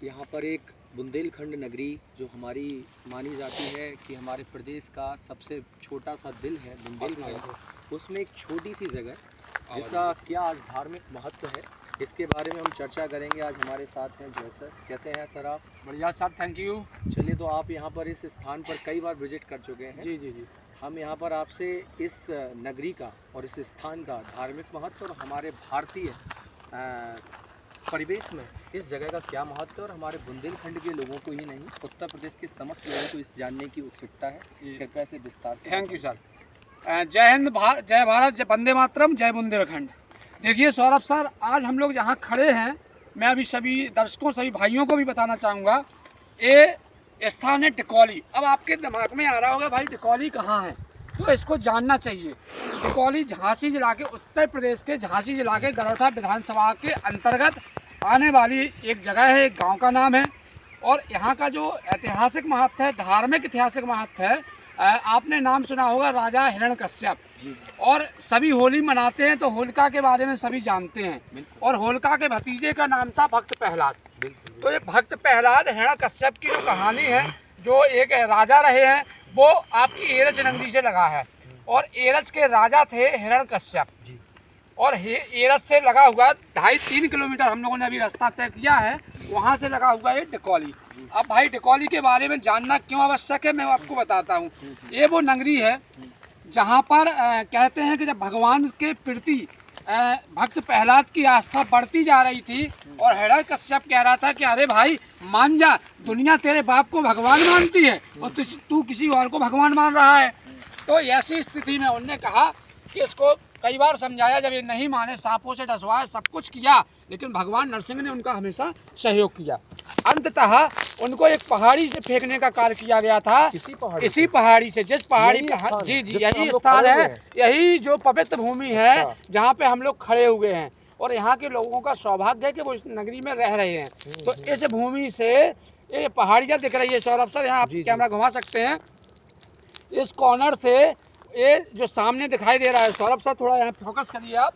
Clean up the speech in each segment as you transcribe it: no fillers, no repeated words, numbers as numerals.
यहाँ पर एक बुंदेलखंड नगरी जो हमारी मानी जाती है कि हमारे प्रदेश का सबसे छोटा सा दिल है बुंदेलखंड, उसमें एक छोटी सी जगह जिसका क्या आज धार्मिक महत्व है, इसके बारे में हम चर्चा करेंगे। आज हमारे साथ हैं जय सर। कैसे हैं सर आप? बढ़िया साहब, थैंक यू। चलिए, तो आप यहाँ पर इस स्थान पर कई बार विजिट कर चुके हैं। जी जी जी। हम यहाँ पर आपसे इस नगरी का और इस स्थान का धार्मिक महत्व और हमारे भारतीय परिवेश में इस जगह का क्या महत्व है और हमारे बुंदेलखंड के लोगों को ही नहीं, उत्तर प्रदेश के समस्त लोगों को इस जानने की उत्सुकता है। कृपया से विस्तार से। Thank you sir. जय हिंद, जय भारत, जय वंदे मातरम, जय बुंदेलखंड। देखिए सौरभ सर, आज हम लोग जहाँ खड़े हैं, मैं अभी सभी दर्शकों, सभी भाइयों को भी बताना चाहूँगा, ये स्थान है टिकौली। अब आपके दिमाग में आ रहा होगा भाई टिकौली कहाँ है, तो इसको जानना चाहिए। टिकौली झांसी जिला के, उत्तर प्रदेश के झांसी जिला के गरौठा विधानसभा के अंतर्गत आने वाली एक जगह है, एक गांव का नाम है। और यहाँ का जो ऐतिहासिक महत्व है, धार्मिक ऐतिहासिक महत्व है, आपने नाम सुना होगा राजा हिरण्यकश्यप। और सभी होली मनाते हैं तो होलिका के बारे में सभी जानते हैं। और होलिका के भतीजे का नाम था भक्त प्रहलाद। तो ये भक्त प्रहलाद हिरण्यकश्यप की जो कहानी है, जो एक राजा रहे हैं, वो आपकी एरच नगरी से लगा है। और एरच के राजा थे हिरण्यकश्यप। और एरच से लगा हुआ 2.5-3 किलोमीटर हम लोगों ने अभी रास्ता तय किया है, वहाँ से लगा हुआ है टिकौली। अब भाई टिकौली के बारे में जानना क्यों आवश्यक है, मैं आपको बताता हूँ। ये वो नगरी है जहाँ पर कहते हैं कि जब भगवान के प्रति भक्त प्रहलाद की आस्था बढ़ती जा रही थी और हिरण्यकश्यप कह रहा था कि अरे भाई मान जा, दुनिया तेरे बाप को भगवान मानती है और तू किसी और को भगवान मान रहा है। तो ऐसी स्थिति में उन्होंने कहा कि इसको कई बार समझाया, जब ये नहीं माने, सांपों से डसवाया, सब कुछ किया, लेकिन भगवान नरसिंह ने उनका हमेशा सहयोग किया। अंततः उनको एक पहाड़ी से फेंकने का कार्य किया गया था। इसी पहाड़ी से, जिस पहाड़ी पे, जी जी, यही स्थान है, यही जो पवित्र भूमि है जहाँ पे हम लोग खड़े हुए हैं। और यहाँ के लोगों का सौभाग्य है कि वो इस नगरी में रह रहे हैं। तो इस भूमि से ये पहाड़ियाँ दिख रही है सौरभ सर, यहाँ आप कैमरा घुमा सकते हैं। इस कॉर्नर से ये जो सामने दिखाई दे रहा है सौरभ सर, थोड़ा यहाँ फोकस करिए आप।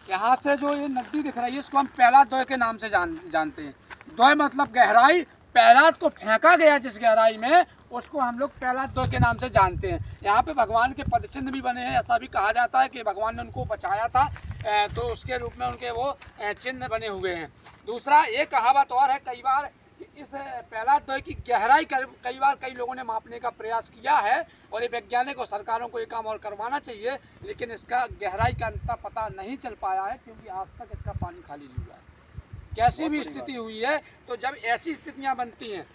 यहाँ से जो ये नदी दिख रही है, इसको हम प्रहलाद द्वय के नाम से जानते हैं। द्वय मतलब गहराई। प्रहलाद को फेंका गया जिस गहराई में, उसको हम लोग प्रहलाद द्वय के नाम से जानते हैं। यहाँ पे भगवान के पदचिन्ह भी बने हैं। ऐसा भी कहा जाता है कि भगवान ने उनको बचाया था, तो उसके रूप में उनके वो चिन्ह बने हुए हैं। दूसरा, ये कहावत और है कई बार कि इस प्रहलाद द्वय की गहराई कई बार कई लोगों ने मापने का प्रयास किया है, और ये वैज्ञानिक और सरकारों को ये काम और करवाना चाहिए, लेकिन इसका गहराई का अंतर पता नहीं चल पाया है, क्योंकि आज तक इसका पानी खाली नहीं हुआ है। कैसी भी स्थिति हुई है, तो जब ऐसी स्थितियाँ बनती हैं।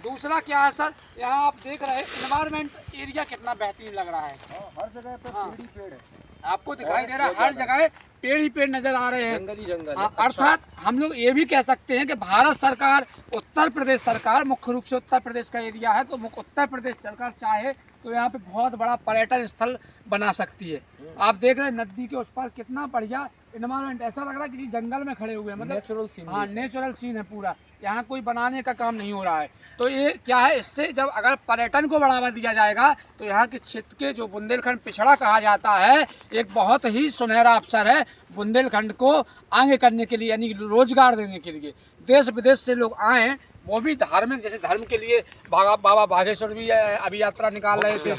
दूसरा क्या है सर, यहाँ आप देख रहे हैं एनवायरमेंट एरिया कितना बेहतरीन लग रहा है। हर जगह पे पेड़ ही पेड़ है, आपको दिखाई दे रहा है, हर जगह पेड़ ही पेड़ नजर आ रहे हैं, जंगल ही जंगल। अर्थात हम लोग ये भी कह सकते हैं कि भारत सरकार, उत्तर प्रदेश सरकार, मुख्य रूप से उत्तर प्रदेश का एरिया है, तो उत्तर प्रदेश सरकार चाहे तो यहाँ पे बहुत बड़ा पर्यटन स्थल बना सकती है। आप देख रहे हैं नदी के उस पार कितना बढ़िया एनवायरमेंट, ऐसा लग रहा है कि जंगल में खड़े हुए हैं, मतलब नेचुरल सीन। हाँ, नेचुरल सीन है पूरा। यहाँ कोई बनाने का काम नहीं हो रहा है। तो ये क्या है, इससे जब अगर पर्यटन को बढ़ावा दिया जाएगा, तो यहाँ के क्षेत्र के जो बुंदेलखंड पिछड़ा कहा जाता है, एक बहुत ही सुनहरा अवसर है बुंदेलखंड को आगे करने के लिए, यानी रोजगार देने के लिए। देश विदेश से लोग आए, वो भी धार्मिक, जैसे धर्म के लिए बाबा बागेश्वर भी अभी यात्रा निकाल रहे थे,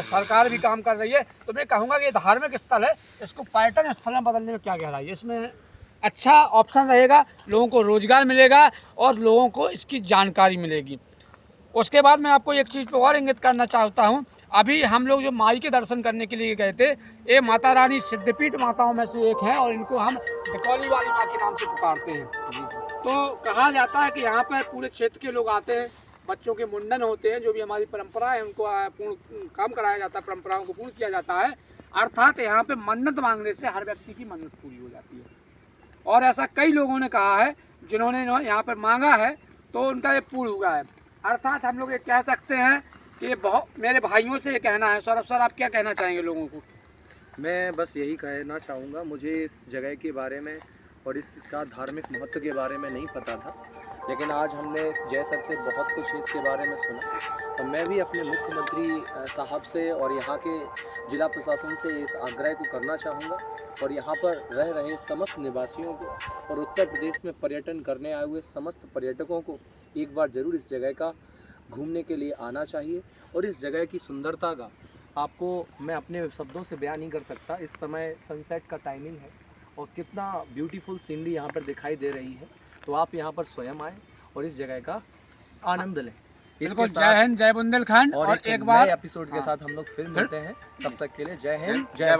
सरकार भी काम कर रही है। तो मैं कहूँगा कि ये धार्मिक स्थल है, इसको पर्यटन स्थल में बदलने में क्या गहराई है, इसमें अच्छा ऑप्शन रहेगा, लोगों को रोजगार मिलेगा और लोगों को इसकी जानकारी मिलेगी। उसके बाद मैं आपको एक चीज़ पे और इंगित करना चाहता हूँ। अभी हम लोग जो माई के दर्शन करने के लिए गए थे, ये माता रानी सिद्धपीठ माताओं में से एक है, और इनको हम टिकौली वाली माँ के नाम से पुकारते हैं। तो कहा जाता है कि यहाँ पर पूरे क्षेत्र के लोग आते हैं, बच्चों के मुंडन होते हैं, जो भी हमारी परंपरा है उनको पूर्ण काम कराया जाता है, परंपराओं को पूर्ण किया जाता है। अर्थात यहाँ पे मन्नत मांगने से हर व्यक्ति की मन्नत पूरी हो जाती है। और ऐसा कई लोगों ने कहा है, जिन्होंने यहाँ पर मांगा है तो उनका ये पूर्ण हुआ है। अर्थात हम लोग ये कह सकते हैं कि ये बहुत, मेरे भाइयों से ये कहना है। सौरभ सर, आप क्या कहना चाहेंगे लोगों को? मैं बस यही कहना चाहूँगा, मुझे इस जगह के बारे में और इसका धार्मिक महत्व के बारे में नहीं पता था, लेकिन आज हमने जय सर से बहुत कुछ इसके बारे में सुना। तो मैं भी अपने मुख्यमंत्री साहब से और यहाँ के जिला प्रशासन से इस आग्रह को करना चाहूँगा और यहाँ पर रह रहे समस्त निवासियों को और उत्तर प्रदेश में पर्यटन करने आए हुए समस्त पर्यटकों को एक बार ज़रूर इस जगह का घूमने के लिए आना चाहिए। और इस जगह की सुंदरता का आपको मैं अपने शब्दों से बयान नहीं कर सकता। इस समय सनसेट का टाइमिंग है और कितना ब्यूटीफुल सीनरी यहाँ पर दिखाई दे रही है। तो आप यहाँ पर स्वयं आएँ और इस जगह का आनंद लें। बिल्कुल, जय हिंद, जय बुंदेलखंड। और एक बार नए एपिसोड के साथ हम लोग फिर मिलते हैं। तब तक के लिए जय हिंद, जय